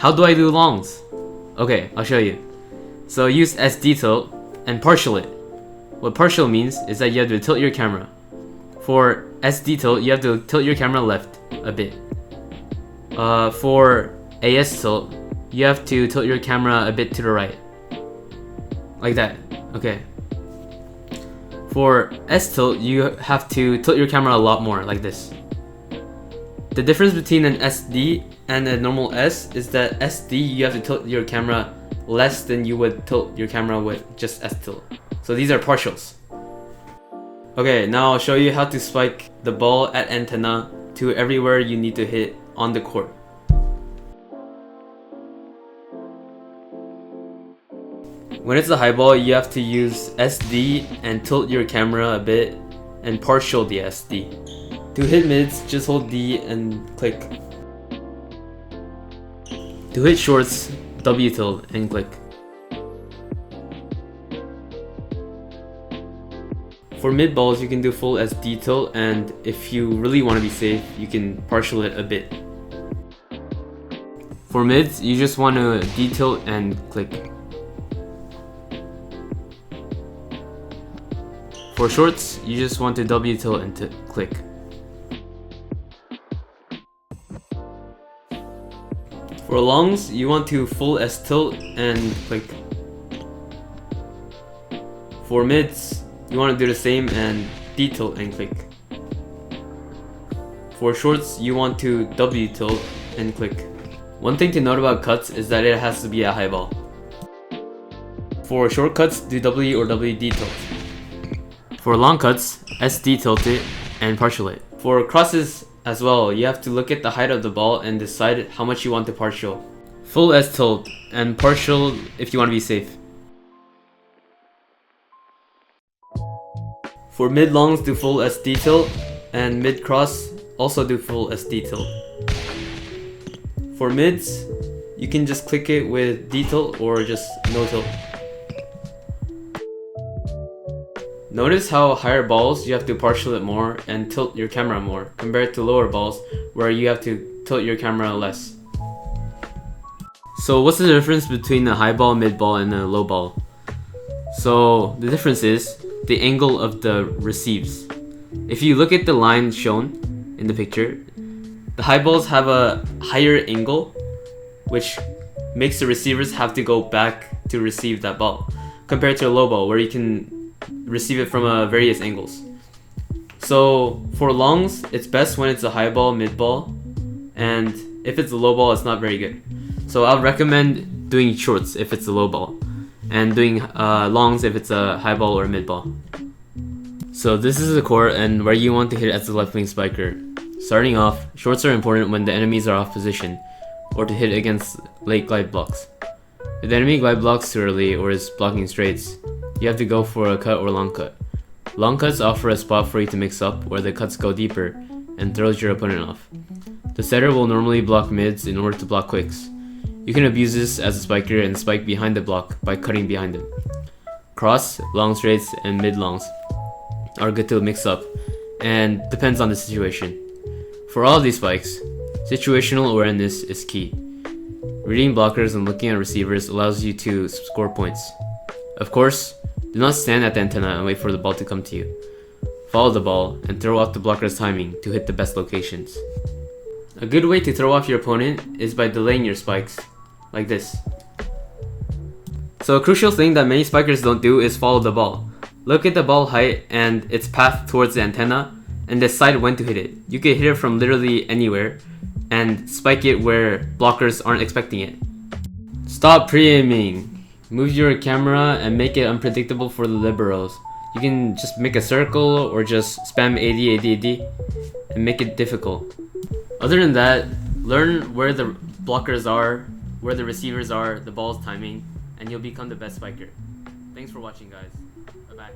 how do I do longs? Okay, I'll show you. So use SD tilt and partial it. What partial means is that you have to tilt your camera. For SD tilt, you have to tilt your camera left a bit. For AS tilt, you have to tilt your camera a bit to the right. Like that, okay. For S tilt, you have to tilt your camera a lot more, like this. The difference between an SD and a normal S is that SD, you have to tilt your camera less than you would tilt your camera with just S tilt. So these are partials. Okay, now I'll show you how to spike the ball at antenna to everywhere you need to hit on the court. When it's a high ball, you have to use SD and tilt your camera a bit and partial the SD. To hit mids, just hold D and click. To hit shorts, W tilt and click. For mid balls, you can do full SD tilt, and if you really want to be safe, you can partial it a bit. For mids, you just want to D tilt and click. For shorts, you just want to W tilt and click. For longs, you want to full S tilt and click. For mids, you want to do the same and D tilt and click. For shorts, you want to W tilt and click. One thing to note about cuts is that it has to be a high ball. For short cuts, do W or WD tilt. For long cuts, SD tilt it and partial it. For crosses as well, you have to look at the height of the ball and decide how much you want to partial. Full S tilt and partial if you want to be safe. For mid longs, do full SD tilt, and mid cross also do full SD tilt. For mids, you can just click it with D tilt or just no tilt. Notice how higher balls you have to partial it more and tilt your camera more compared to lower balls where you have to tilt your camera less. So what's the difference between a high ball, mid ball, and a low ball? So the difference is the angle of the receives. If you look at the line shown in the picture, the high balls have a higher angle, which makes the receivers have to go back to receive that ball, compared to a low ball where you can receive it from various angles. So for longs, it's best when it's a high ball, mid ball, and if it's a low ball, it's not very good. So I'll recommend doing shorts if it's a low ball, and doing longs if it's a high ball or mid ball. So this is the court and where you want to hit as the left wing spiker. Starting off, shorts are important when the enemies are off position, or to hit against late glide blocks. If the enemy glide blocks too early or is blocking straights, you have to go for a cut or long cut. Long cuts offer a spot for you to mix up where the cuts go deeper and throws your opponent off. The setter will normally block mids in order to block quicks. You can abuse this as a spiker and spike behind the block by cutting behind him. Cross, long straights, and mid longs are good to mix up and depends on the situation. For all of these spikes, situational awareness is key. Reading blockers and looking at receivers allows you to score points. Of course, do not stand at the antenna and wait for the ball to come to you. Follow the ball and throw off the blocker's timing to hit the best locations. A good way to throw off your opponent is by delaying your spikes, like this. So a crucial thing that many spikers don't do is follow the ball. Look at the ball height and its path towards the antenna and decide when to hit it. You can hit it from literally anywhere and spike it where blockers aren't expecting it. Stop pre-aiming. Move your camera and make it unpredictable for the liberos. You can just make a circle or just spam AD and make it difficult. Other than that, learn where the blockers are, where the receivers are, the ball's timing, and you'll become the best spiker. Thanks for watching, guys. Bye-bye.